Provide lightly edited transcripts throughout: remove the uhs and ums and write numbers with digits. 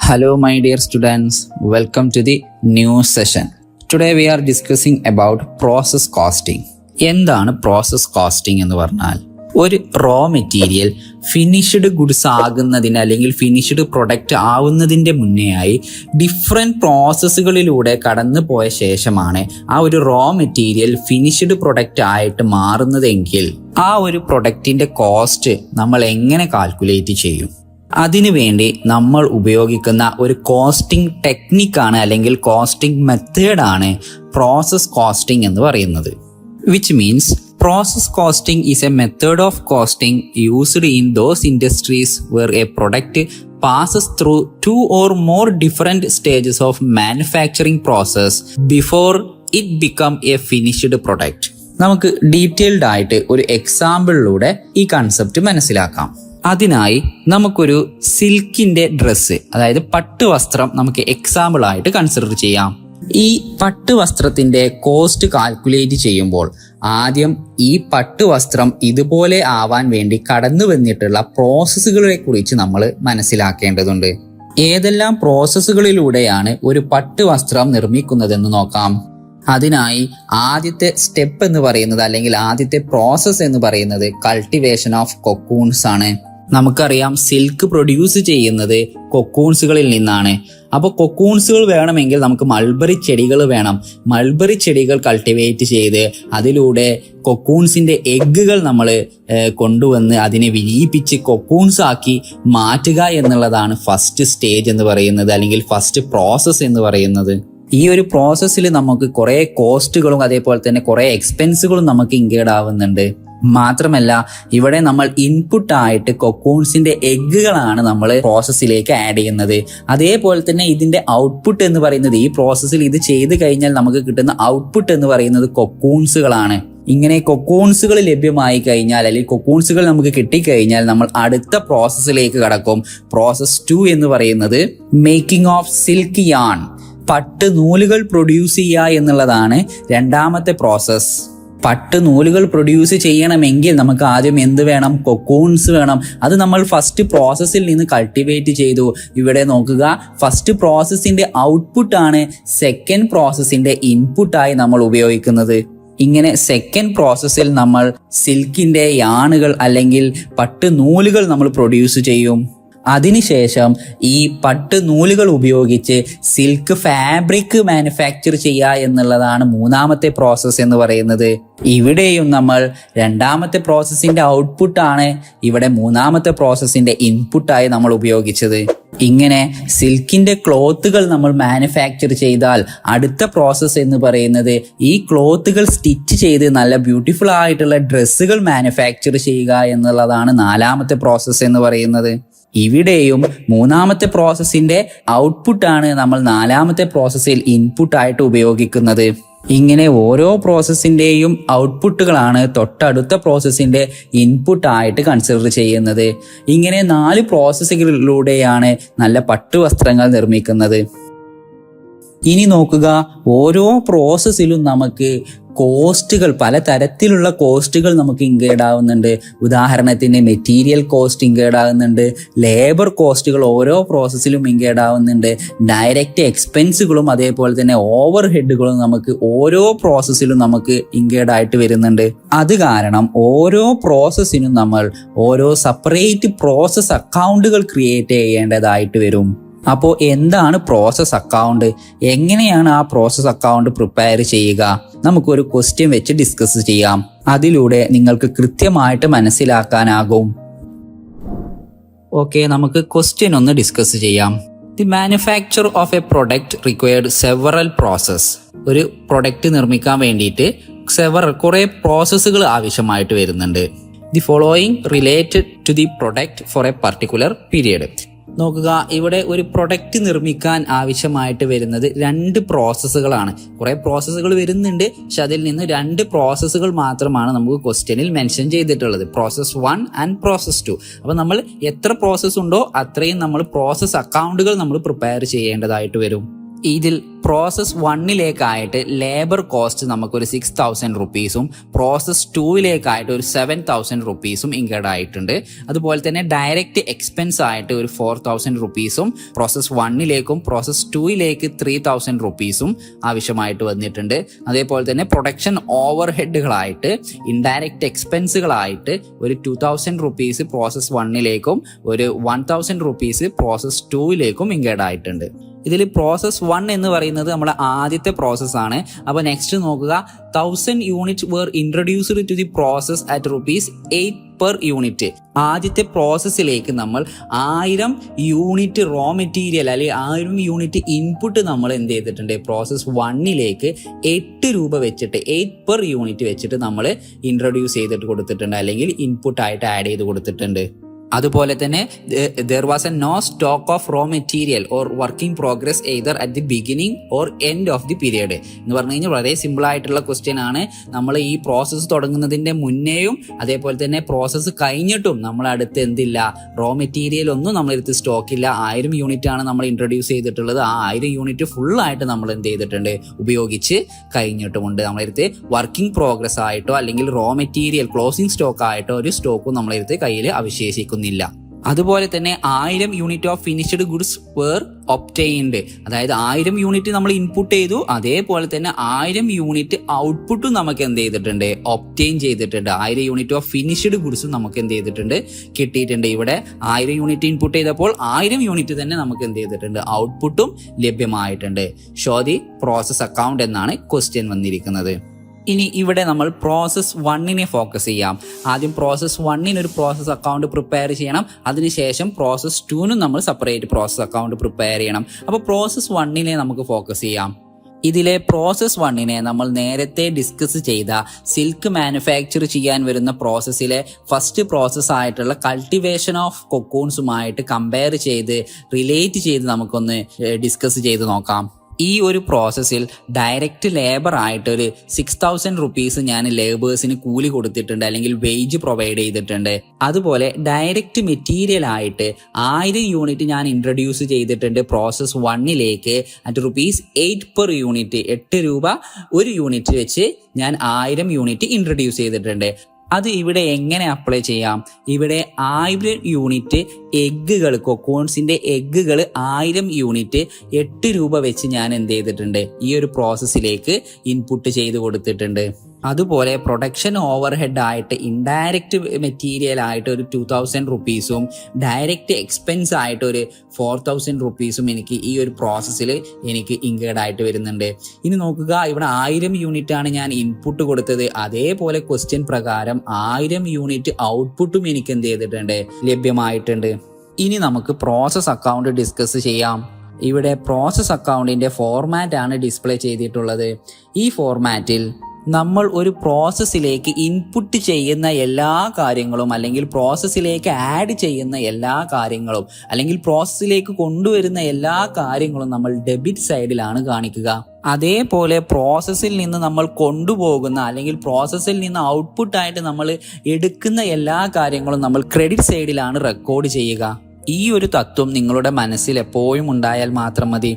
Hello my dear students, welcome to the new session. Today we are discussing about process costing. എന്താണ് process costing എന്ന് പറഞ്ഞാൽ ഒരു raw material finished goods ആകുന്നതിന് അല്ലെങ്കിൽ finished product ആവുന്നതിൻ്റെ മുന്നേയായി different പ്രോസസ്സുകളിലൂടെ കടന്നു പോയ ശേഷമാണ് ആ ഒരു റോ മെറ്റീരിയൽ ഫിനിഷ്ഡ് പ്രൊഡക്റ്റ് ആയിട്ട് മാറുന്നതെങ്കിൽ ആ ഒരു പ്രൊഡക്റ്റിൻ്റെ കോസ്റ്റ് നമ്മൾ എങ്ങനെ കാൽക്കുലേറ്റ് ചെയ്യും? അതിനുവേണ്ടി നമ്മൾ ഉപയോഗിക്കുന്ന ഒരു കോസ്റ്റിംഗ് ടെക്നിക്കാണ് അല്ലെങ്കിൽ കോസ്റ്റിംഗ് മെത്തേഡാണ് പ്രോസസ് കോസ്റ്റിംഗ് എന്ന് പറയുന്നത്. Which means process costing is a method of costing used in those industries where a product passes through two or more different stages of manufacturing process before it become a finished product. നമുക്ക് detailed ആയിട്ട് ഒരു എക്സാമ്പിളിലൂടെ ഈ concept മനസ്സിലാക്കാം. അതിനായി നമുക്കൊരു സിൽക്കിന്റെ dress, അതായത് പട്ടുവസ്ത്രം നമുക്ക് example ആയിട്ട് കൺസിഡർ ചെയ്യാം. ഈ പട്ടുവസ്ത്രത്തിന്റെ കോസ്റ്റ് കാൽക്കുലേറ്റ് ചെയ്യുമ്പോൾ ആദ്യം ഈ പട്ടുവസ്ത്രം ഇതുപോലെ ആവാൻ വേണ്ടി കടന്നു വന്നിട്ടുള്ള പ്രോസസ്സുകളെ കുറിച്ച് നമ്മൾ മനസ്സിലാക്കേണ്ടതുണ്ട്. ഏതെല്ലാം പ്രോസസ്സുകളിലൂടെയാണ് ഒരു പട്ടുവസ്ത്രം നിർമ്മിക്കുന്നതെന്ന് നോക്കാം. അതിനായി ആദ്യത്തെ സ്റ്റെപ്പ് എന്ന് പറയുന്നത് അല്ലെങ്കിൽ ആദ്യത്തെ പ്രോസസ്സ് എന്ന് പറയുന്നത് കൾട്ടിവേഷൻ ഓഫ് കൊക്കൂൺസ് ആണ്. നമുക്കറിയാം സിൽക്ക് പ്രൊഡ്യൂസ് ചെയ്യുന്നത് കൊക്കൂൺസുകളിൽ നിന്നാണ്. അപ്പോൾ കൊക്കൂൺസുകൾ വേണമെങ്കിൽ നമുക്ക് മൾബറി ചെടികൾ വേണം. മൾബറി ചെടികൾ കൾട്ടിവേറ്റ് ചെയ്ത് അതിലൂടെ കൊക്കൂൺസിന്റെ എഗ്ഗുകൾ നമ്മൾ കൊണ്ടുവന്ന് അതിനെ വിരിയിപ്പിച്ച് കൊക്കൂൺസ് ആക്കി മാറ്റുക എന്നുള്ളതാണ് ഫസ്റ്റ് സ്റ്റേജ് എന്ന് പറയുന്നത്, അല്ലെങ്കിൽ ഫസ്റ്റ് പ്രോസസ്സ് എന്ന് പറയുന്നത്. ഈ ഒരു പ്രോസസ്സിൽ നമുക്ക് കുറേ കോസ്റ്റുകളും അതേപോലെ തന്നെ കുറേ എക്സ്പെൻസുകളും നമുക്ക് ഇൻകേർഡ് ആവുന്നുണ്ട്. മാത്രമല്ല ഇവിടെ നമ്മൾ ഇൻപുട്ട് ആയിട്ട് കൊക്കൂൺസിന്റെ എഗ്ഗുകളാണ് നമ്മൾ പ്രോസസ്സിലേക്ക് ആഡ് ചെയ്യുന്നത്. അതേപോലെ തന്നെ ഇതിന്റെ ഔട്ട്പുട്ട് എന്ന് പറയുന്നത്, ഈ പ്രോസസ്സിൽ ഇത് ചെയ്ത് കഴിഞ്ഞാൽ നമുക്ക് കിട്ടുന്ന ഔട്ട്പുട്ട് എന്ന് പറയുന്നത് കൊക്കൂൺസുകളാണ്. ഇങ്ങനെ കൊക്കൂൺസുകൾ ലഭ്യമായി കഴിഞ്ഞാൽ അല്ലെങ്കിൽ കൊക്കൂൺസുകൾ നമുക്ക് കിട്ടിക്കഴിഞ്ഞാൽ നമ്മൾ അടുത്ത പ്രോസസ്സിലേക്ക് കടക്കും. പ്രോസസ് 2 എന്ന് പറയുന്നത് മേക്കിംഗ് ഓഫ് സിൽക്ക് യാൺ, പട്ട് നൂലുകൾ പ്രൊഡ്യൂസ് ചെയ്യുക എന്നുള്ളതാണ് രണ്ടാമത്തെ പ്രോസസ്സ്. പട്ട് നൂലുകൾ പ്രൊഡ്യൂസ് ചെയ്യണമെങ്കിൽ നമുക്ക് ആദ്യം എന്ത് വേണം? കൊക്കൂൺസ് വേണം. അത് നമ്മൾ ഫസ്റ്റ് പ്രോസസ്സിൽ നിന്ന് കൾട്ടിവേറ്റ് ചെയ്തു. ഇവിടെ നോക്കുക, ഫസ്റ്റ് പ്രോസസ്സിന്റെ ഔട്ട്പുട്ടാണ് സെക്കൻഡ് പ്രോസസ്സിന്റെ ഇൻപുട്ടായി നമ്മൾ ഉപയോഗിക്കുന്നത്. ഇങ്ങനെ സെക്കൻഡ് പ്രോസസ്സിൽ നമ്മൾ സിൽക്കിന്റെ യാണുകൾ അല്ലെങ്കിൽ പട്ട് നൂലുകൾ നമ്മൾ പ്രൊഡ്യൂസ് ചെയ്യും. അതിനുശേഷം ഈ പട്ട് നൂലുകൾ ഉപയോഗിച്ച് സിൽക്ക് ഫാബ്രിക് മാനുഫാക്ചർ ചെയ്യുക എന്നുള്ളതാണ് മൂന്നാമത്തെ പ്രോസസ്സ് എന്ന് പറയുന്നത്. ഇവിടെയും നമ്മൾ രണ്ടാമത്തെ പ്രോസസ്സിന്റെ ഔട്ട്പുട്ടാണ് ഇവിടെ മൂന്നാമത്തെ പ്രോസസ്സിന്റെ ഇൻപുട്ടായി നമ്മൾ ഉപയോഗിച്ചത്. ഇങ്ങനെ സിൽക്കിന്റെ ക്ലോത്തുകൾ നമ്മൾ മാനുഫാക്ചർ ചെയ്താൽ അടുത്ത പ്രോസസ്സ് എന്ന് പറയുന്നത് ഈ ക്ലോത്തുകൾ സ്റ്റിച്ച് ചെയ്ത് നല്ല ബ്യൂട്ടിഫുൾ ആയിട്ടുള്ള ഡ്രസ്സുകൾ മാനുഫാക്ചർ ചെയ്യുക എന്നുള്ളതാണ് നാലാമത്തെ പ്രോസസ്സ് എന്ന് പറയുന്നത്. ഇവിടെയും മൂന്നാമത്തെ പ്രോസസ്സിന്റെ ഔട്ട്പുട്ടാണ് നമ്മൾ നാലാമത്തെ പ്രോസസ്സിൽ ഇൻപുട്ടായിട്ട് ഉപയോഗിക്കുന്നത്. ഇങ്ങനെ ഓരോ പ്രോസസ്സിന്റെയും ഔട്ട്പുട്ടുകളാണ് തൊട്ടടുത്ത പ്രോസസ്സിന്റെ ഇൻപുട്ടായിട്ട് കൺസിഡർ ചെയ്യുന്നത്. ഇങ്ങനെ 4 പ്രോസസ്സുകളിലൂടെയാണ് നല്ല പട്ടുവസ്ത്രങ്ങൾ നിർമ്മിക്കുന്നത്. ഇനി നോക്കുക, ഓരോ പ്രോസസ്സിലും നമുക്ക് കോസ്റ്റുകൾ, പലതരത്തിലുള്ള കോസ്റ്റുകൾ നമുക്ക് ഇൻകേർഡ് ആവുന്നുണ്ട്. ഉദാഹരണത്തിന് മെറ്റീരിയൽ കോസ്റ്റ് ഇൻകേർഡ് ആവുന്നുണ്ട്, ലേബർ കോസ്റ്റുകൾ ഓരോ പ്രോസസ്സിലും ഇൻകേർഡ് ആവുന്നുണ്ട്, ഡയറക്റ്റ് എക്സ്പെൻസുകളും അതേപോലെ തന്നെ ഓവർ ഹെഡുകളും നമുക്ക് ഓരോ പ്രോസസ്സിലും നമുക്ക് ഇൻകേർഡ് ആയിട്ട് വരുന്നുണ്ട്. അത് കാരണം ഓരോ പ്രോസസ്സിനും നമ്മൾ ഓരോ സെപ്പറേറ്റ് പ്രോസസ് അക്കൗണ്ടുകൾ ക്രിയേറ്റ് ചെയ്യേണ്ടതായിട്ട് വരും. അപ്പോൾ എന്താണ് പ്രോസസ് അക്കൗണ്ട്? എങ്ങനെയാണ് ആ പ്രോസസ് അക്കൗണ്ട് പ്രിപ്പയർ ചെയ്യുക? നമുക്കൊരു ക്വസ്റ്റ്യൻ വെച്ച് ഡിസ്കസ് ചെയ്യാം. അതിലൂടെ നിങ്ങൾക്ക് കൃത്യമായിട്ട് മനസ്സിലാക്കാനാകും. ഓക്കെ, നമുക്ക് ക്വസ്റ്റ്യൻ ഒന്ന് ഡിസ്കസ് ചെയ്യാം. The manufacture of a product required several process. ഒരു പ്രൊഡക്റ്റ് നിർമ്മിക്കാൻ വേണ്ടിയിട്ട് കുറേ പ്രോസസ്സുകൾ ആവശ്യമായിട്ട് വരുന്നുണ്ട്. The following related to the product for a particular period. നോക്കുക, ഇവിടെ ഒരു പ്രൊഡക്റ്റ് നിർമ്മിക്കാൻ ആവശ്യമായിട്ട് വരുന്നത് 2 പ്രോസസ്സുകളാണ്. കുറേ പ്രോസസ്സുകൾ വരുന്നുണ്ട്, പക്ഷെ അതിൽ നിന്ന് 2 പ്രോസസ്സുകൾ മാത്രമാണ് നമുക്ക് ക്വസ്റ്റ്യനിൽ മെൻഷൻ ചെയ്തിട്ടുള്ളത്, പ്രോസസ് 1 ആൻഡ് പ്രോസസ് 2. അപ്പോൾ നമ്മൾ എത്ര പ്രോസസ്സ് ഉണ്ടോ അത്രയും നമ്മൾ പ്രോസസ് അക്കൗണ്ടുകൾ നമ്മൾ പ്രിപ്പയർ ചെയ്യേണ്ടതായിട്ട് വരും. ഇതിൽ പ്രോസസ് 1ലേക്കായിട്ട് ലേബർ കോസ്റ്റ് നമുക്കൊരു 6,000 റുപ്പീസും പ്രോസസ് 2ലേക്കായിട്ട് ഒരു 7,000 റുപ്പീസും ഇൻകേർഡ് ആയിട്ടുണ്ട്. അതുപോലെ തന്നെ ഡയറക്റ്റ് എക്സ്പെൻസ് ആയിട്ട് ഒരു 4,000 റുപ്പീസും പ്രോസസ് 1ലേക്കും പ്രോസസ് 2ലേക്ക് 3,000 റുപ്പീസും ആവശ്യമായിട്ട് വന്നിട്ടുണ്ട്. അതേപോലെ തന്നെ പ്രൊഡക്ഷൻ ഓവർ ഹെഡുകളായിട്ട് ഇൻഡയറക്റ്റ് എക്സ്പെൻസുകളായിട്ട് ഒരു 2,000 റുപ്പീസ് പ്രോസസ് 1ലേക്കും ഒരു 1,000 റുപ്പീസ് പ്രോസസ് 2ലേക്കും ഇൻകേർഡ് ആയിട്ടുണ്ട്. ഇതിൽ പ്രോസസ് 1 എന്ന് പറയുന്നത് നമ്മുടെ ആദ്യത്തെ പ്രോസസ്സാണ്. അപ്പോൾ നെക്സ്റ്റ് നോക്കുക, 1000 unit were introduced to the process at ₹8 per unit. ആദ്യത്തെ പ്രോസസ്സിലേക്ക് നമ്മൾ 1000 യൂണിറ്റ് റോ മെറ്റീരിയൽ അല്ലെങ്കിൽ 1000 യൂണിറ്റ് ഇൻപുട്ട് നമ്മൾ എന്ത് ചെയ്തിട്ടുണ്ട്, പ്രോസസ് 1ലേക്ക് 8 രൂപ വെച്ചിട്ട് 8 per യൂണിറ്റ് വെച്ചിട്ട് നമ്മൾ ഇൻട്രൊഡ്യൂസ് ചെയ്തിട്ട് കൊടുത്തിട്ടുണ്ട്, അല്ലെങ്കിൽ ഇൻപുട്ട് ആയിട്ട് ആഡ് ചെയ്ത് കൊടുത്തിട്ടുണ്ട്. അതുപോലെ തന്നെ there was a no stock of raw material or work in progress either at the beginning or end of the period എന്ന് പറഞ്ഞു കഴിഞ്ഞാൽ വളരെ സിമ്പിൾ ആയിട്ടുള്ള ക്വസ്റ്റ്യൻ ആണ്. നമ്മൾ ഈ പ്രോസസ്സ് തുടങ്ങുന്നതിന്റെ മുന്നേയും അതേപോലെ തന്നെ പ്രോസസ്സ് കഴിഞ്ഞിട്ടും നമ്മൾ അടുത്ത് എന്തില്ല, റോ മെറ്റീരിയൽ ഒന്നും നമ്മളെടുത്ത് സ്റ്റോക്ക് ഇല്ല. 1000 യൂണിറ്റ് ആണ് നമ്മൾ ഇൻട്രൊഡ്യൂസ് ചെയ്തിട്ടുള്ളത്. ആ 1000 യൂണിറ്റ് ഫുൾ ആയിട്ട് നമ്മൾ എന്ത് ചെയ്തിട്ടുണ്ട്, ഉപയോഗിച്ച് കഴിഞ്ഞിട്ടുമുണ്ട്. നമ്മളെടുത്ത് വർക്കിംഗ് പ്രോഗ്രസ് ആയിട്ടോ അല്ലെങ്കിൽ റോ മെറ്റീരിയൽ ക്ലോസിംഗ് സ്റ്റോക്ക് ആയിട്ടോ ഒരു സ്റ്റോക്കും നമ്മളെടുത്ത് കയ്യിൽ അവശേഷിക്കുന്നു. അതുപോലെ തന്നെ 1000 unit of finished goods were obtained, അതായത് 1000 യൂണിറ്റ് നമ്മൾ ഇൻപുട്ട് ചെയ്തു, അതേപോലെ തന്നെ 1000 യൂണിറ്റ് ഔട്ട്പുട്ടും നമുക്ക് എന്ത് ചെയ്തിട്ടുണ്ട്, ഒബ്റ്റെയിൻ ചെയ്തിട്ടുണ്ട്. 1000 യൂണിറ്റ് ഓഫ് ഫിനിഷ്ഡ് ഗുഡ്സും നമുക്ക് എന്ത് ചെയ്തിട്ടുണ്ട്, കിട്ടിയിട്ടുണ്ട്. ഇവിടെ 1000 യൂണിറ്റ് ഇൻപുട്ട് ചെയ്തപ്പോൾ 1000 യൂണിറ്റ് തന്നെ നമുക്ക് എന്ത് ചെയ്തിട്ടുണ്ട്, ഔട്ട്പുട്ടും ലഭ്യമായിട്ടുണ്ട്. ഷോ ദി പ്രോസസ് അക്കൗണ്ട് എന്നാണ് ക്വസ്റ്റ്യൻ വന്നിരിക്കുന്നത്. ഇനി ഇവിടെ നമ്മൾ പ്രോസസ് 1നെ ഫോക്കസ് ചെയ്യാം. ആദ്യം പ്രോസസ് 1ന് ഒരു പ്രോസസ് അക്കൗണ്ട് പ്രിപ്പയർ ചെയ്യണം. അതിനുശേഷം പ്രോസസ് 2നും നമ്മൾ സെപ്പറേറ്റ് പ്രോസസ് അക്കൗണ്ട് പ്രിപ്പയർ ചെയ്യണം. അപ്പോൾ പ്രോസസ് 1നെ നമുക്ക് ഫോക്കസ് ചെയ്യാം. ഇതിലെ പ്രോസസ് 1നെ നമ്മൾ നേരത്തെ ഡിസ്കസ് ചെയ്ത സിൽക്ക് മാനുഫാക്ചർ ചെയ്യാൻ വരുന്ന പ്രോസസ്സിലെ ഫസ്റ്റ് പ്രോസസ് ആയിട്ടുള്ള കൾട്ടിവേഷൻ ഓഫ് കൊക്കൂൺസുമായിട്ട് കമ്പയർ ചെയ്ത് റിലേറ്റ് ചെയ്ത് നമുക്കൊന്ന് ഡിസ്കസ് ചെയ്ത് നോക്കാം. ഈ ഒരു പ്രോസസ്സിൽ ഡയറക്റ്റ് ലേബർ ആയിട്ട് ഒരു 6,000 റുപ്പീസ് ഞാൻ ലേബേഴ്സിന് കൂലി കൊടുത്തിട്ടുണ്ട്, അല്ലെങ്കിൽ വേജ് പ്രൊവൈഡ് ചെയ്തിട്ടുണ്ട്. അതുപോലെ ഡയറക്റ്റ് മെറ്റീരിയൽ ആയിട്ട് 1000 യൂണിറ്റ് ഞാൻ ഇൻട്രൊഡ്യൂസ് ചെയ്തിട്ടുണ്ട് പ്രോസസ് 1ലേക്ക് അറ്റ് ₹8 per യൂണിറ്റ്. 8 രൂപ ഒരു യൂണിറ്റ് വെച്ച് ഞാൻ 1000 യൂണിറ്റ് ഇൻട്രൊഡ്യൂസ് ചെയ്തിട്ടുണ്ട്. അത് ഇവിടെ എങ്ങനെ അപ്ലൈ ചെയ്യാം? ഇവിടെ 1000 യൂണിറ്റ് എഗ്ഗുകൾ, കൊക്കോൺസിന്റെ എഗ്ഗുകൾ 1000 യൂണിറ്റ് 8 രൂപ വെച്ച് ഞാൻ എന്ത് ചെയ്തിട്ടുണ്ട്, ഈ ഒരു പ്രോസസ്സിലേക്ക് ഇൻപുട്ട് ചെയ്ത് കൊടുത്തിട്ടുണ്ട്. അതുപോലെ പ്രൊഡക്ഷൻ ഓവർ ഹെഡ് ആയിട്ട് ഇൻഡയറക്റ്റ് മെറ്റീരിയൽ ആയിട്ട് ഒരു 2,000 റുപ്പീസും ഡയറക്റ്റ് എക്സ്പെൻസ് ആയിട്ട് ഒരു 4,000 റുപ്പീസും എനിക്ക് ഈ ഒരു പ്രോസസ്സിൽ എനിക്ക് ഇൻകേർഡ് ആയിട്ട് വരുന്നുണ്ട്. ഇനി നോക്കുക, ഇവിടെ 1000 യൂണിറ്റ് ആണ് ഞാൻ ഇൻപുട്ട് കൊടുത്തത്. അതേപോലെ ക്വസ്റ്റ്യൻ പ്രകാരം 1000 യൂണിറ്റ് ഔട്ട്പുട്ടും എനിക്ക് എന്ത് ചെയ്തിട്ടുണ്ട്, ലഭ്യമായിട്ടുണ്ട്. ഇനി നമുക്ക് പ്രോസസ് അക്കൗണ്ട് ഡിസ്കസ് ചെയ്യാം. ഇവിടെ പ്രോസസ് അക്കൗണ്ടിന്റെ ഫോർമാറ്റ് ആണ് ഡിസ്പ്ലേ ചെയ്തിട്ടുള്ളത്. ഈ ഫോർമാറ്റിൽ നമ്മൾ ഒരു പ്രോസസ്സിലേക്ക് ഇൻപുട്ട് ചെയ്യുന്ന എല്ലാ കാര്യങ്ങളും, അല്ലെങ്കിൽ പ്രോസസ്സിലേക്ക് ആഡ് ചെയ്യുന്ന എല്ലാ കാര്യങ്ങളും, അല്ലെങ്കിൽ പ്രോസസ്സിലേക്ക് കൊണ്ടുവരുന്ന എല്ലാ കാര്യങ്ങളും നമ്മൾ ഡെബിറ്റ് സൈഡിലാണ് കാണിക്കുക. അതേപോലെ പ്രോസസ്സിൽ നിന്ന് നമ്മൾ കൊണ്ടുപോകുന്ന അല്ലെങ്കിൽ പ്രോസസ്സിൽ നിന്ന് ഔട്ട്പുട്ടായിട്ട് നമ്മൾ എടുക്കുന്ന എല്ലാ കാര്യങ്ങളും നമ്മൾ ക്രെഡിറ്റ് സൈഡിലാണ് റെക്കോർഡ് ചെയ്യുക. ഈ ഒരു തത്വം നിങ്ങളുടെ മനസ്സിൽ എപ്പോഴും ഉണ്ടായാൽ മാത്രം മതി.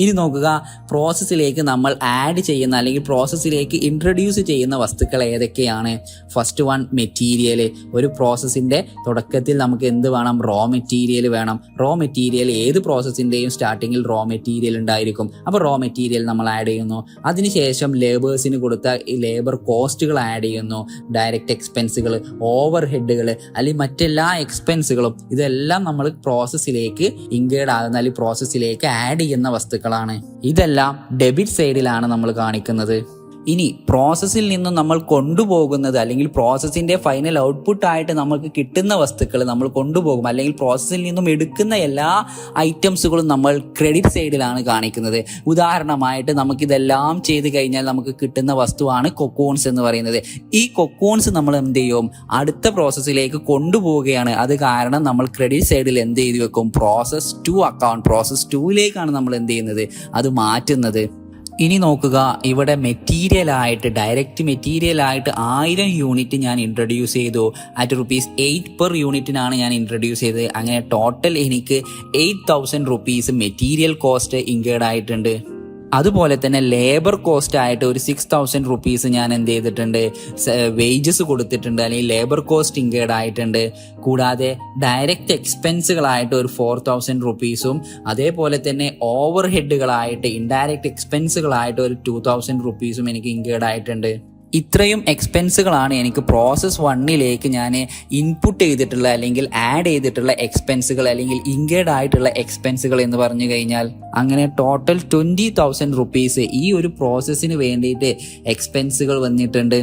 ഇനി നോക്കുക, പ്രോസസ്സിലേക്ക് നമ്മൾ ആഡ് ചെയ്യുന്ന അല്ലെങ്കിൽ പ്രോസസ്സിലേക്ക് ഇൻട്രൊഡ്യൂസ് ചെയ്യുന്ന വസ്തുക്കൾ ഏതൊക്കെയാണ്? First one, material. ഒരു പ്രോസസ്സിന്റെ തുടക്കത്തിൽ നമുക്ക് എന്ത് വേണം? റോ മെറ്റീരിയൽ വേണം. റോ മെറ്റീരിയൽ ഏത് പ്രോസസ്സിന്റെയും സ്റ്റാർട്ടിങ്ങിൽ റോ മെറ്റീരിയൽ ഉണ്ടായിരിക്കും. അപ്പോൾ റോ മെറ്റീരിയൽ നമ്മൾ ആഡ് ചെയ്യുന്നു. അതിനുശേഷം ലേബേഴ്സിന് കൊടുത്ത ലേബർ കോസ്റ്റുകൾ ആഡ് ചെയ്യുന്നു. ഡയറക്റ്റ് എക്സ്പെൻസുകൾ, ഓവർ ഹെഡുകൾ, അല്ലെങ്കിൽ മറ്റെല്ലാ എക്സ്പെൻസുകളും, ഇതെല്ലാം നമ്മൾ പ്രോസസ്സിലേക്ക് ഇൻകേർഡ് ആകുന്ന അല്ലെങ്കിൽ പ്രോസസ്സിലേക്ക് ആഡ് ചെയ്യുന്ന വസ്തുക്കളാണ്. ഇതെല്ലാം ഡെബിറ്റ് സൈഡിലാണ് നമ്മൾ കാണിക്കുന്നത്. ഇനി പ്രോസസ്സിൽ നിന്നും നമ്മൾ കൊണ്ടുപോകുന്നത് അല്ലെങ്കിൽ പ്രോസസ്സിന്റെ ഫൈനൽ ഔട്ട്പുട്ടായിട്ട് നമുക്ക് കിട്ടുന്ന വസ്തുക്കൾ നമ്മൾ കൊണ്ടുപോകും, അല്ലെങ്കിൽ പ്രോസസ്സിൽ നിന്നും എടുക്കുന്ന എല്ലാ ഐറ്റംസുകളും നമ്മൾ ക്രെഡിറ്റ് സൈഡിലാണ് കാണിക്കുന്നത്. ഉദാഹരണമായിട്ട് നമുക്കിതെല്ലാം ചെയ്ത് കഴിഞ്ഞാൽ നമുക്ക് കിട്ടുന്ന വസ്തുവാണ് കൊക്കോൺസ് എന്ന് പറയുന്നത്. ഈ കൊക്കോൺസ് നമ്മൾ എന്ത് ചെയ്യും? അടുത്ത പ്രോസസ്സിലേക്ക് കൊണ്ടുപോവുകയാണ്. അത് കാരണം നമ്മൾ ക്രെഡിറ്റ് സൈഡിൽ എന്ത് ചെയ്ത് വെക്കും? പ്രോസസ് 2 അക്കൗണ്ട്, പ്രോസസ് 2ലേക്കാണ് നമ്മൾ എന്ത് ചെയ്യുന്നത്? അത് മാറ്റുന്നത്. ഇനി നോക്കുക, ഇവിടെ മെറ്റീരിയൽ ആയിട്ട് ഡയറക്റ്റ് മെറ്റീരിയൽ ആയിട്ട് 1000 യൂണിറ്റ് ഞാൻ ഇൻട്രൊഡ്യൂസ് ചെയ്തു. അറ്റ് ₹8 per യൂണിറ്റിനാണ് ഞാൻ ഇൻട്രൊഡ്യൂസ് ചെയ്തത്. അങ്ങനെ ടോട്ടൽ എനിക്ക് 8,000 റുപ്പീസ് മെറ്റീരിയൽ കോസ്റ്റ് ഇൻകേർഡ് ആയിട്ടുണ്ട്. അതുപോലെ തന്നെ ലേബർ കോസ്റ്റ് ആയിട്ട് ഒരു 6,000 റുപ്പീസ് ഞാൻ എന്ത് ചെയ്തിട്ടുണ്ട്, വേജസ് കൊടുത്തിട്ടുണ്ട്, അല്ലെങ്കിൽ ലേബർ കോസ്റ്റ് ഇൻകേർഡ് ആയിട്ടുണ്ട്. കൂടാതെ ഡയറക്റ്റ് എക്സ്പെൻസുകളായിട്ട് ഒരു 4,000 റുപ്പീസും അതേപോലെ തന്നെ ഓവർ ഹെഡുകളായിട്ട് ഇൻഡയറക്റ്റ് എക്സ്പെൻസുകളായിട്ട് ഒരു 2,000 റുപ്പീസും എനിക്ക് ഇൻകേർഡ് ആയിട്ടുണ്ട്. ഇത്രയും എക്സ്പെൻസുകളാണ് എനിക്ക് പ്രോസസ് 1ലേക്ക് ഞാൻ ഇൻപുട്ട് ചെയ്തിട്ടുള്ള അല്ലെങ്കിൽ ആഡ് ചെയ്തിട്ടുള്ള എക്സ്പെൻസുകൾ അല്ലെങ്കിൽ ഇൻകേർഡ് ആയിട്ടുള്ള എക്സ്പെൻസുകൾ എന്ന് പറഞ്ഞു കഴിഞ്ഞാൽ. അങ്ങനെ ടോട്ടൽ 20,000 റുപ്പീസ് ഈ ഒരു പ്രോസസ്സിന് വേണ്ടിയിട്ട് എക്സ്പെൻസുകൾ വന്നിട്ടുണ്ട്.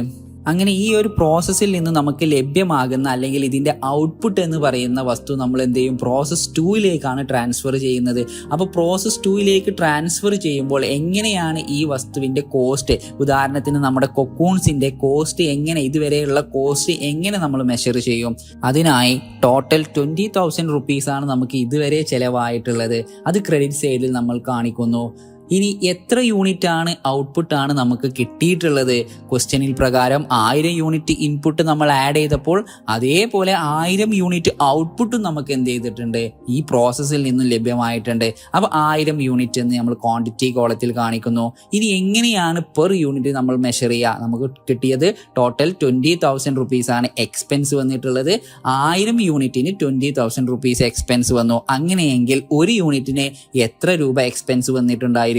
അങ്ങനെ ഈ ഒരു പ്രോസസ്സിൽ നിന്ന് നമുക്ക് ലഭ്യമാകുന്ന അല്ലെങ്കിൽ ഇതിന്റെ ഔട്ട്പുട്ട് എന്ന് പറയുന്ന വസ്തു നമ്മൾ എന്ത് ചെയ്യും, പ്രോസസ് 2ലേക്കാണ് ട്രാൻസ്ഫർ ചെയ്യുന്നത്. അപ്പോൾ പ്രോസസ് 2ലേക്ക് ട്രാൻസ്ഫർ ചെയ്യുമ്പോൾ എങ്ങനെയാണ് ഈ വസ്തുവിന്റെ കോസ്റ്റ്, ഉദാഹരണത്തിന് നമ്മുടെ കൊക്കൂൺസിന്റെ കോസ്റ്റ് എങ്ങനെ, ഇതുവരെയുള്ള കോസ്റ്റ് എങ്ങനെ നമ്മൾ മെഷർ ചെയ്യും? അതിനായി ടോട്ടൽ 20,000 റുപ്പീസാണ് നമുക്ക് ഇതുവരെ ചെലവായിട്ടുള്ളത്. അത് ക്രെഡിറ്റ് സൈഡിൽ നമ്മൾ കാണിക്കുന്നു. ഇനി എത്ര യൂണിറ്റ് ആണ് ഔട്ട്പുട്ട് ആണ് നമുക്ക് കിട്ടിയിട്ടുള്ളത്? ക്വസ്റ്റ്യനിൽ പ്രകാരം 1000 യൂണിറ്റ് ഇൻപുട്ട് നമ്മൾ ആഡ് ചെയ്തപ്പോൾ അതേപോലെ 1000 യൂണിറ്റ് ഔട്ട്പുട്ടും നമുക്ക് എന്ത് ചെയ്തിട്ടുണ്ട്, ഈ പ്രോസസ്സിൽ നിന്നും ലഭ്യമായിട്ടുണ്ട്. അപ്പോൾ 1000 യൂണിറ്റ് എന്ന് നമ്മൾ ക്വാണ്ടിറ്റി കോളത്തിൽ കാണിക്കുന്നു. ഇനി എങ്ങനെയാണ് പെർ യൂണിറ്റ് നമ്മൾ മെഷർ ചെയ്യുക? നമുക്ക് കിട്ടിയത് ടോട്ടൽ 20,000 റുപ്പീസ് ആണ് എക്സ്പെൻസ് വന്നിട്ടുള്ളത്. 1000 യൂണിറ്റിന് 20,000 റുപ്പീസ് എക്സ്പെൻസ് വന്നു. അങ്ങനെയെങ്കിൽ ഒരു യൂണിറ്റിന് എത്ര രൂപ എക്സ്പെൻസ് വന്നിട്ടുണ്ടായിരിക്കും?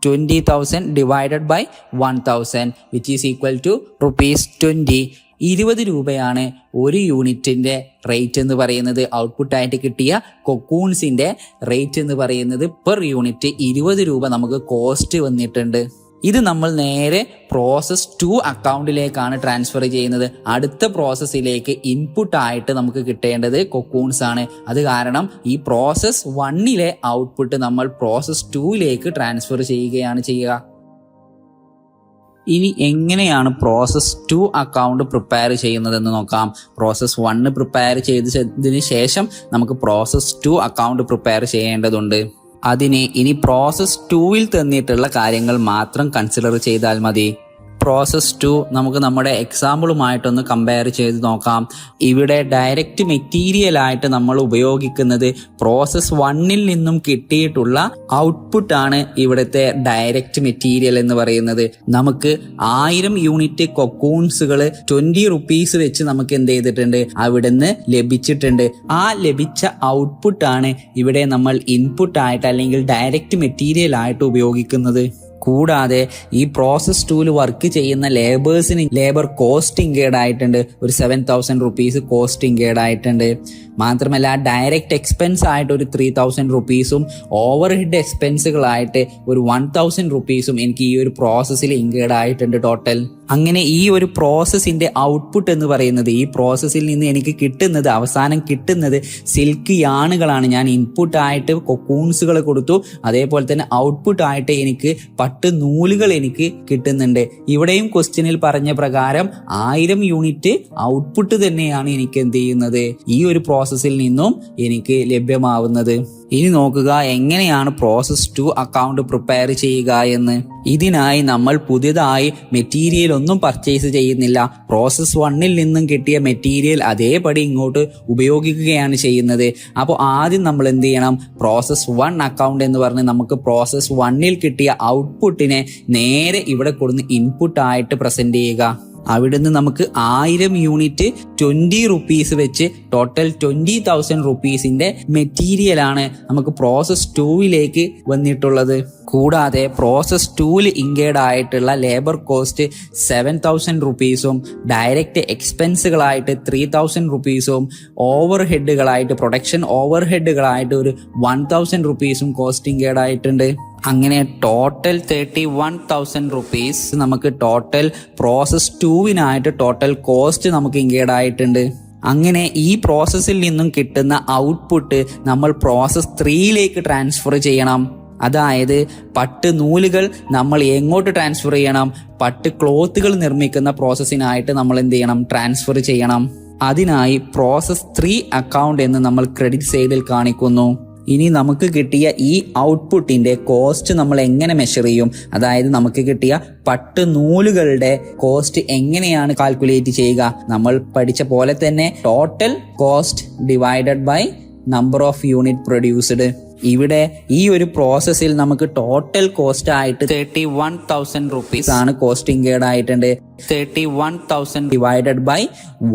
20,000 divided by 1,000 which is equal to ₹20. 20 രൂപയാണ് ഒരു യൂണിറ്റിന്റെ റേറ്റ് എന്ന് പറയുന്നത്. ഔട്ട്പുട്ടായിട്ട് കിട്ടിയ കൊക്കൂൺസിന്റെ റേറ്റ് എന്ന് പറയുന്നത് പെർ യൂണിറ്റ് 20 രൂപ നമുക്ക് കോസ്റ്റ് വന്നിട്ടുണ്ട്. ഇത് നമ്മൾ നേരെ പ്രോസസ് 2 അക്കൗണ്ടിലേക്കാണ് ട്രാൻസ്ഫർ ചെയ്യുന്നത്. അടുത്ത പ്രോസസ്സിലേക്ക് ഇൻപുട്ട് ആയിട്ട് നമുക്ക് കിട്ടേണ്ടത് കൊക്കൂൺസ് ആണ്. അത് കാരണം ഈ പ്രോസസ് 1ലെ ഔട്ട്പുട്ട് നമ്മൾ പ്രോസസ് 2ലേക്ക് ട്രാൻസ്ഫർ ചെയ്യുകയാണ് ചെയ്യുക. ഇനി എങ്ങനെയാണ് പ്രോസസ് 2 അക്കൗണ്ട് പ്രിപ്പയർ ചെയ്യുന്നതെന്ന് നോക്കാം. പ്രോസസ് 1 പ്രിപ്പയർ ചെയ്തതിന് ശേഷം നമുക്ക് പ്രോസസ് 2 അക്കൗണ്ട് പ്രിപ്പയർ ചെയ്യേണ്ടതുണ്ട്. അതിന് ഇനി പ്രോസസ് 2ൽ തന്നിട്ടുള്ള കാര്യങ്ങൾ മാത്രം കൺസിഡർ ചെയ്താൽ മതി. പ്രോസസ് 2 നമുക്ക് നമ്മുടെ എക്സാമ്പിളുമായിട്ടൊന്ന് കമ്പയർ ചെയ്ത് നോക്കാം. ഇവിടെ ഡയറക്റ്റ് മെറ്റീരിയൽ ആയിട്ട് നമ്മൾ ഉപയോഗിക്കുന്നത് പ്രോസസ് 1ൽ നിന്നും കിട്ടിയിട്ടുള്ള ഔട്ട്പുട്ടാണ് ഇവിടുത്തെ ഡയറക്റ്റ് മെറ്റീരിയൽ എന്ന് പറയുന്നത്. നമുക്ക് 1000 യൂണിറ്റ് കൊക്കൂൺസുകൾ 20 റുപ്പീസ് വെച്ച് നമുക്ക് എന്ത് ചെയ്തിട്ടുണ്ട്, അവിടുന്ന് ലഭിച്ചിട്ടുണ്ട്. ആ ലഭിച്ച ഔട്ട്പുട്ടാണ് ഇവിടെ നമ്മൾ ഇൻപുട്ട് ആയിട്ട് അല്ലെങ്കിൽ ഡയറക്റ്റ് മെറ്റീരിയൽ ആയിട്ട് ഉപയോഗിക്കുന്നത്. കൂടാതെ ഈ പ്രോസസ് 2ൽ വർക്ക് ചെയ്യുന്ന ലേബേഴ്സിന് ലേബർ കോസ്റ്റ് ഇൻകേർഡ് ആയിട്ടുണ്ട്. ഒരു 7,000 റുപ്പീസ് കോസ്റ്റ് ഇൻകേർഡ് ആയിട്ടുണ്ട്. മാത്രമല്ല ഡയറക്റ്റ് എക്സ്പെൻസ് ആയിട്ട് ഒരു 3,000 റുപ്പീസും ഓവർ ഹെഡ് എക്സ്പെൻസുകളായിട്ട് ഒരു 1,000 റുപ്പീസും എനിക്ക് ഈ ഒരു പ്രോസസ്സിൽ ഇൻകേർഡ് ആയിട്ടുണ്ട് ടോട്ടൽ. അങ്ങനെ ഈ ഒരു പ്രോസസ്സിന്റെ ഔട്ട്പുട്ട് എന്ന് പറയുന്നത്, ഈ പ്രോസസ്സിൽ നിന്ന് എനിക്ക് കിട്ടുന്നത്, അവസാനം കിട്ടുന്നത് സിൽക്ക് യാണുകളാണ്. ഞാൻ ഇൻപുട്ട് ആയിട്ട് കൊക്കൂൺസുകൾ കൊടുത്തു, അതേപോലെ തന്നെ ഔട്ട്പുട്ട് ആയിട്ട് എനിക്ക് പട്ട് നൂലുകൾ എനിക്ക് കിട്ടുന്നുണ്ട്. ഇവിടെയും ക്വസ്റ്റ്യനിൽ പറഞ്ഞ പ്രകാരം 1000 യൂണിറ്റ് ഔട്ട്പുട്ട് തന്നെയാണ് എനിക്ക് എന്ത് ചെയ്യുന്നത്, ഈ ഒരു പ്രോസസ്സിൽ നിന്നും എനിക്ക് ലഭ്യമാവുന്നത്. ഇനി നോക്കുക എങ്ങനെയാണ് പ്രോസസ് 2 അക്കൗണ്ട് പ്രിപ്പയർ ചെയ്യുക എന്ന്. ഇതിനായി നമ്മൾ പുതിയതായി മെറ്റീരിയൽ ഒന്നും പർച്ചേസ് ചെയ്യുന്നില്ല. പ്രോസസ് 1ൽ നിന്നും കിട്ടിയ മെറ്റീരിയൽ അതേപടി ഇങ്ങോട്ട് ഉപയോഗിക്കുകയാണ് ചെയ്യുന്നത്. അപ്പോൾ ആദ്യം നമ്മൾ എന്ത് ചെയ്യണം, പ്രോസസ് 1 അക്കൗണ്ട് എന്ന് പറഞ്ഞ് നമുക്ക് പ്രോസസ് 1ൽ കിട്ടിയ ഔട്ട്പുട്ടിനെ നേരെ ഇവിടെ കൊടുന്ന് ഇൻപുട്ട് ആയിട്ട് പ്രസന്റ് ചെയ്യുക. അവിടുന്ന് നമുക്ക് 1000 യൂണിറ്റ് 20 റുപ്പീസ് വെച്ച് ടോട്ടൽ 20,000 റുപ്പീസിന്റെ മെറ്റീരിയലാണ് നമുക്ക് പ്രോസസ് 2ലേക്ക് വന്നിട്ടുള്ളത്. കൂടാതെ പ്രോസസ് 2ൽ ഇൻകേർഡ് ആയിട്ടുള്ള ലേബർ കോസ്റ്റ് 7,000 റുപ്പീസും ഡയറക്റ്റ് എക്സ്പെൻസുകളായിട്ട് 3,000 റുപ്പീസും ഓവർ ഹെഡുകളായിട്ട് പ്രൊഡക്ഷൻ ഓവർ ഹെഡുകളായിട്ട് ഒരു 1,000 റുപ്പീസും കോസ്റ്റ് ഇൻകേർഡ് ആയിട്ടുണ്ട്. അങ്ങനെ ടോട്ടൽ 31,000 റുപ്പീസ് നമുക്ക് ടോട്ടൽ പ്രോസസ് 2വിനായിട്ട് ടോട്ടൽ കോസ്റ്റ് നമുക്ക് ഇൻകേർഡ് ആയിട്ടുണ്ട്. അങ്ങനെ ഈ പ്രോസസ്സിൽ നിന്നും കിട്ടുന്ന ഔട്ട്പുട്ട് നമ്മൾ പ്രോസസ് 3ലേക്ക് ട്രാൻസ്ഫർ ചെയ്യണം. അതായത് പട്ട് നൂലുകൾ നമ്മൾ എങ്ങോട്ട് ട്രാൻസ്ഫർ ചെയ്യണം, പട്ട് ക്ലോത്തുകൾ നിർമ്മിക്കുന്ന പ്രോസസ്സിനായിട്ട് നമ്മൾ എന്ത് ചെയ്യണം, ട്രാൻസ്ഫർ ചെയ്യണം. അതിനായി പ്രോസസ് 3 അക്കൗണ്ട് എന്ന് നമ്മൾ ക്രെഡിറ്റ് സൈഡിൽ കാണിക്കുന്നു. ഇനി നമുക്ക് കിട്ടിയ ഈ ഔട്ട്പുട്ടിന്റെ കോസ്റ്റ് നമ്മൾ എങ്ങനെ മെഷർ ചെയ്യും? അതായത് നമുക്ക് കിട്ടിയ പട്ട് നൂലുകളുടെ കോസ്റ്റ് എങ്ങനെയാണ് കാൽക്കുലേറ്റ് ചെയ്യുക? നമ്മൾ പഠിച്ച പോലെ തന്നെ total cost divided by number of unit produced. ഇവിടെ ഈ ഒരു പ്രോസസ്സിൽ നമുക്ക് ടോട്ടൽ കോസ്റ്റ് ആയിട്ട് 31,000 റുപ്പീസ് ആണ് കോസ്റ്റ് ഇൻകേർഡ് ആയിട്ടുണ്ട്. 31,000 ഡിവൈഡഡ് ബൈ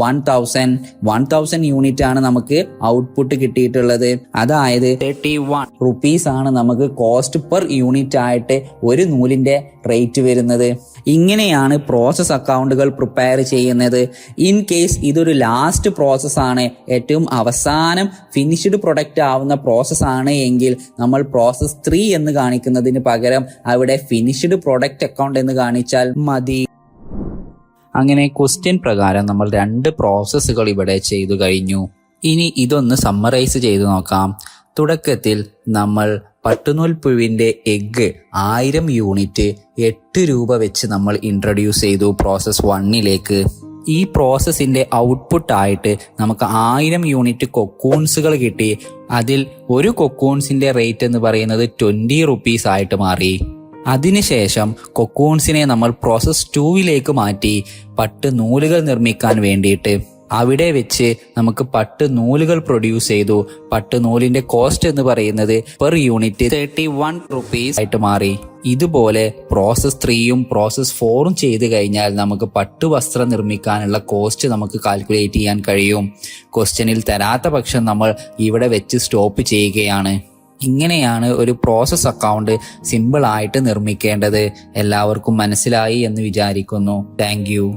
1,000 യൂണിറ്റ് ആണ് നമുക്ക് ഔട്ട്പുട്ട് കിട്ടിയിട്ടുള്ളത്. അതായത് 31 റുപ്പീസ് ആണ് നമുക്ക് കോസ്റ്റ് പെർ യൂണിറ്റ് ആയിട്ട് ഒരു നൂലിന്റെ റേറ്റ് വരുന്നത്. ഇങ്ങനെയാണ് പ്രോസസ് അക്കൗണ്ടുകൾ പ്രിപ്പയർ ചെയ്യുന്നത്. ഇൻ കേസ് ഇതൊരു ലാസ്റ്റ് പ്രോസസ് ആണ്, ഏറ്റവും അവസാനം ഫിനിഷ്ഡ് പ്രൊഡക്റ്റ് ആവുന്ന പ്രോസസ് ആണ് എങ്കിൽ നമ്മൾ പ്രോസസ് 3 എന്ന് കാണിക്കുന്നതിന് പകരം അവിടെ ഫിനിഷ്ഡ് പ്രൊഡക്റ്റ് അക്കൗണ്ട് എന്ന് കാണിച്ചാൽ മതി. അങ്ങനെ ക്വസ്റ്റ്യൻ പ്രകാരം നമ്മൾ 2 പ്രോസസ്സുകൾ ഇവിടെ ചെയ്തു കഴിഞ്ഞു. ഇനി ഇതൊന്ന് സമ്മറൈസ് ചെയ്തു നോക്കാം. തുടക്കത്തിൽ നമ്മൾ പട്ടുനൂൽ പുഴുവിന്റെ എഗ്ഗ് 1000 യൂണിറ്റ് 8 രൂപ വെച്ച് നമ്മൾ ഇൻട്രൊഡ്യൂസ് ചെയ്തു പ്രോസസ് 1ലേക്ക്. ഈ പ്രോസസ്സിന്റെ ഔട്ട്പുട്ട് ആയിട്ട് നമുക്ക് 1000 യൂണിറ്റ് കൊക്കൂൺസുകൾ കിട്ടി. അതിൽ ഒരു കൊക്കൂൺസിന്റെ റേറ്റ് എന്ന് പറയുന്നത് 20 റുപ്പീസ് ആയിട്ട് മാറി. അതിനുശേഷം കൊക്കൂൺസിനെ നമ്മൾ പ്രോസസ് 2ലേക്ക് മാറ്റി പട്ട് നൂലുകൾ നിർമ്മിക്കാൻ വേണ്ടിയിട്ട്. അവിടെ വെച്ച് നമുക്ക് പട്ട് നൂലുകൾ പ്രൊഡ്യൂസ് ചെയ്തു. പട്ട് നൂലിന്റെ കോസ്റ്റ് എന്ന് പറയുന്നത് പെർ യൂണിറ്റ് 31 റുപ്പീസ് ആയിട്ട് മാറി. ഇതുപോലെ പ്രോസസ് 3യും പ്രോസസ് 4ഉം ചെയ്ത് കഴിഞ്ഞാൽ നമുക്ക് പട്ടുവസ്ത്രം നിർമ്മിക്കാനുള്ള കോസ്റ്റ് നമുക്ക് കാൽക്കുലേറ്റ് ചെയ്യാൻ കഴിയും. ക്വസ്റ്റ്യനിൽ തരാത്ത പക്ഷം നമ്മൾ ഇവിടെ വെച്ച് സ്റ്റോപ്പ് ചെയ്യുകയാണ്. ഇങ്ങനെയാണ് ഒരു പ്രോസസ് അക്കൗണ്ട് സിമ്പിൾ ആയിട്ട് നിർമ്മിക്കേണ്ടത്. എല്ലാവർക്കും മനസ്സിലായി എന്ന് വിചാരിക്കുന്നു. Thank you.